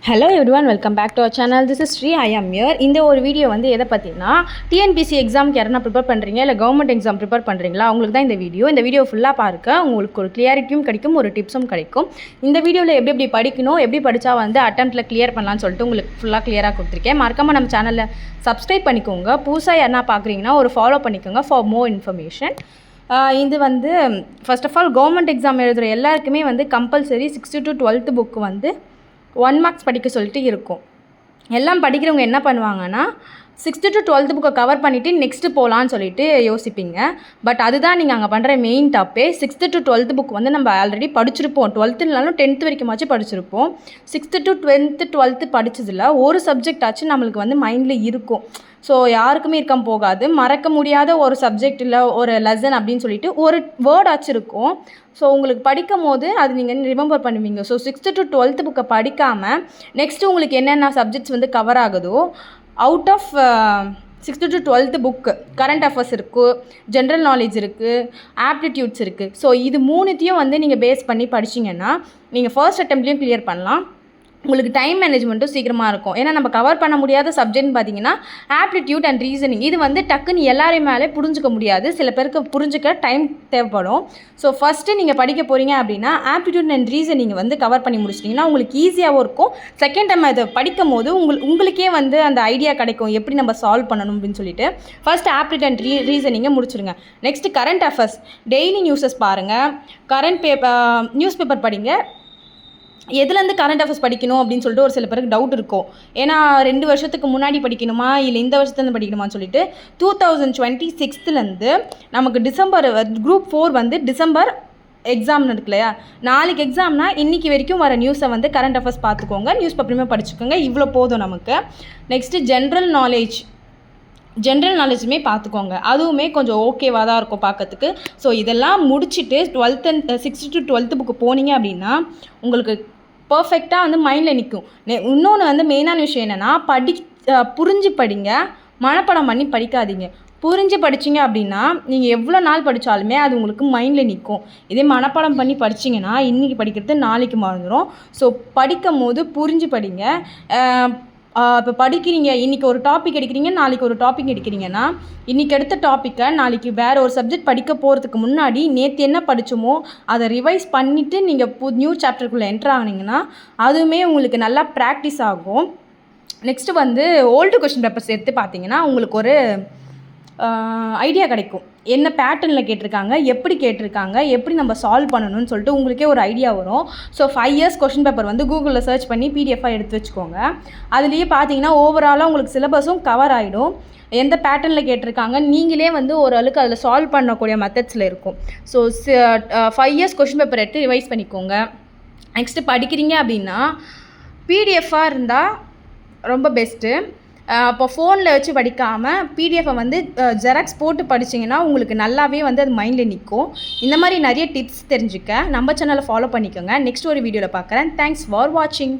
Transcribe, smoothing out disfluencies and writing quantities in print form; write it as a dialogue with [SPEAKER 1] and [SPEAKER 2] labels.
[SPEAKER 1] Hello everyone, welcome back to our channel. This is Sri. I am here. இந்த ஒரு video வந்து எதை பற்றினா, டிஎன்பிசி எக்ஸாமுக்கு யாரா ப்ரிப்பேர் பண்ணுறீங்க இல்லை கவர்மெண்ட் எக்ஸாம் ப்ரிப்பேர் பண்ணுறீங்களா, உங்களுக்கு தான் இந்த வீடியோ ஃபுல்லாக பாருங்க. உங்களுக்கு ஒரு கிளியாரிட்டியும் கிடைக்கும், ஒரு டிப்ஸும் கிடைக்கும். இந்த வீடியோவில் எப்படி படிக்கணும், எப்படி படித்தா வந்து அட்டெம்ப்ட்டில் கிளியர் பண்ணலான்னு சொல்லிட்டு உங்களுக்கு ஃபுல்லாக கிளியராக கொடுத்துருக்கேன். மறக்காமல் நம்ம சேனலில் சப்ஸ்கிரைப் பண்ணிக்கோங்க. புதுசாக யாரா பார்க்குறீங்கன்னா ஒரு ஃபாலோ பண்ணிக்கோங்க ஃபார் மோர் இன்ஃபர்மேஷன். இது வந்து first of all government exam எழுதுகிற எல்லாருக்குமே வந்து compulsory 6th to 12th book வந்து 1 மார்க்ஸ் படிக்க சொல்லிட்டு இருக்கும். எல்லாம் படிக்கிறவங்க என்ன பண்ணுவாங்கன்னா 6th to 12th புக்கை கவர் பண்ணிவிட்டு நெக்ஸ்ட்டு போகலான்னு சொல்லிட்டு யோசிப்பீங்க. பட் அதுதான் நீங்கள் அங்கே பண்ணுற மெயின் தப்பே. 6th to 12th புக் வந்து நம்ம ஆல்ரெடி படிச்சிருப்போம். 12th 10th வரைக்குமாச்சும் படிச்சிருப்போம். 6th to 10th 12th படித்ததில் ஒரு சப்ஜெக்ட் ஆச்சு நம்மளுக்கு வந்து மைண்டில் இருக்கும். ஸோ யாருக்குமே இருக்காம போகாது. மறக்க முடியாத ஒரு சப்ஜெக்ட் இல்லை ஒரு லெசன் அப்படின்னு சொல்லிட்டு ஒரு வேர்ட் ஆச்சு இருக்கும். ஸோ உங்களுக்கு படிக்கும் போது அது நீங்கள் ரிமெம்பர் பண்ணுவீங்க. ஸோ 6th to 12th புக்கை படிக்காமல் நெக்ஸ்ட்டு உங்களுக்கு என்னென்ன சப்ஜெக்ட்ஸ் வந்து கவர் ஆகுதோ out of 6th to 12th book current affairs இருக்குது, ஜென்ரல் நாலேஜ் இருக்குது, ஆப்டிடியூட்ஸ் இருக்குது. ஸோ இது மூணுத்தையும் வந்து நீங்கள் பேஸ் பண்ணி படிச்சிங்கன்னா நீங்கள் ஃபர்ஸ்ட் அட்டெம்ப்ட்லேயும் கிளியர் பண்ணலாம். உங்களுக்கு டைம் மேனேஜ்மெண்ட்டும் சீக்கிரமாக இருக்கும். ஏன்னா நம்ம கவர் பண்ண முடியாத சப்ஜெக்ட்னு பார்த்தீங்கன்னா ஆப்டிடியூட் அண்ட் ரீசனிங். இது வந்து டக்குன்னு எல்லாரையும் மேலே புரிஞ்சிக்க முடியாது. சில பேருக்கு புரிஞ்சிக்க டைம் தேவைப்படும். ஸோ ஃபஸ்ட்டு நீங்கள் படிக்க போகிறீங்க அப்படின்னா ஆப்டிடியூட் அண்ட் ரீசனிங் வந்து கவர் பண்ணி முடிச்சிட்டிங்கன்னா உங்களுக்கு ஈஸியாகவும் இருக்கும். செகண்ட் டைம் அதை படிக்கும் போது உங்களுக்கே வந்து அந்த ஐடியா கிடைக்கும் எப்படி நம்ம சால்வ் பண்ணணும் அப்படின்னு சொல்லிட்டு. ஃபஸ்ட் ஆப்டிடியூட் அண்ட் ரீசனிங்கை முடிச்சிடுங்க. Next current affairs, daily newses பாருங்கள், நியூஸ் பேப்பர் படிங்க. எதுலேருந்து கரண்ட் அஃபேர்ஸ் படிக்கணும் அப்படின்னு சொல்லிட்டு ஒரு சில பேருக்கு டவுட் இருக்கும். ஏன்னா 2 வருஷத்துக்கு முன்னாடி படிக்கணுமா இல்லை இந்த வருஷத்துலேருந்து படிக்கணுமான்னு சொல்லிட்டு 2026 நமக்கு டிசம்பர் குரூப் 4 வந்து டிசம்பர் எக்ஸாம்னு இருக்கு இல்லையா, நாளைக்கு எக்ஸாம்னா இன்றைக்கி வரைக்கும் வர நியூஸை வந்து கரண்ட் அஃபேர்ஸ் பார்த்துக்கோங்க, நியூஸ் பேப்பருமே படிச்சுக்கோங்க. இவ்வளோ போதும் நமக்கு. நெக்ஸ்ட்டு ஜென்ரல் நாலேஜுமே பார்த்துக்கோங்க. அதுவுமே கொஞ்சம் ஓகேவாக தான் இருக்கும் பார்க்கறதுக்கு. ஸோ இதெல்லாம் முடிச்சுட்டு 6th to 12th புக்கு போனீங்க அப்படின்னா உங்களுக்கு பர்ஃபெக்டாக வந்து மைண்டில் நிற்கும். இன்னொன்று வந்து மெயினான விஷயம் என்னென்னா புரிஞ்சு படிங்க, மனப்பாடம் பண்ணி படிக்காதீங்க. புரிஞ்சு படிச்சிங்க அப்படின்னா நீங்கள் எவ்வளோ நாள் படித்தாலுமே அது உங்களுக்கு மைண்டில் நிற்கும். இதே மனப்பாடம் பண்ணி படிச்சிங்கன்னா இன்றைக்கி படிக்கிறது நாளைக்கு மறந்துடும். ஸோ படிக்கும் போது புரிஞ்சு படிங்க. இப்போ படிக்கிறீங்க, இன்றைக்கி ஒரு டாபிக் எடுக்கிறீங்க, நாளைக்கு ஒரு டாபிக் எடுக்கிறீங்கன்னா இன்றைக்கி எடுத்த டாப்பிக்கை நாளைக்கு வேறு ஒரு சப்ஜெக்ட் படிக்க போகிறதுக்கு முன்னாடி நேற்று என்ன படித்தோமோ அதை ரிவைஸ் பண்ணிவிட்டு நீங்கள் நியூ சாப்டருக்குள்ளே என்ட்ரு ஆகினீங்கன்னா அதுவுமே உங்களுக்கு நல்லா ப்ராக்டிஸ் ஆகும். நெக்ஸ்ட்டு வந்து ஓல்டு கொஷின் பேப்பர்ஸ் எடுத்து பார்த்தீங்கன்னா உங்களுக்கு ஒரு ஐடியா கிடைக்கும். என்ன பேட்டர்னில் கேட்டிருக்காங்க, எப்படி கேட்டிருக்காங்க, எப்படி நம்ம சால்வ் பண்ணணும்னு சொல்லிட்டு உங்களுக்கே ஒரு ஐடியா வரும். ஸோ 5 years கொஷின் பேப்பர் வந்து கூகுளில் சர்ச் பண்ணி பிடிஎஃபாக எடுத்து வச்சுக்கோங்க. அதுலேயே பார்த்தீங்கன்னா ஓவராலாக உங்களுக்கு சிலபஸும் கவர் ஆகிடும். எந்த பேட்டர்னில் கேட்டிருக்காங்க நீங்களே வந்து ஓரளவுக்கு அதில் சால்வ் பண்ணக்கூடிய மெத்தட்ஸில் இருக்கும். ஸோ 5 years கொஷின் பேப்பர் எடுத்து ரிவைஸ் பண்ணிக்கோங்க. நெக்ஸ்ட்டு படிக்கிறீங்க அப்படின்னா பிடிஎஃபாக இருந்தால் ரொம்ப பெஸ்ட்டு. இப்போ ஃபோனில் வச்சு படிக்காமல் பிடிஎஃபை வந்து ஜெராக்ஸ் போட்டு படிச்சிங்கன்னா உங்களுக்கு நல்லாவே வந்து அது மைண்டில் நிற்கும். இந்த மாதிரி நிறைய டிப்ஸ் தெரிஞ்சுக்க நம்ம சேனலை ஃபாலோ பண்ணிக்கோங்க. நெக்ஸ்ட் ஒரு வீடியோவில் பார்க்குறேன். தேங்க்ஸ் ஃபார் வாட்சிங்.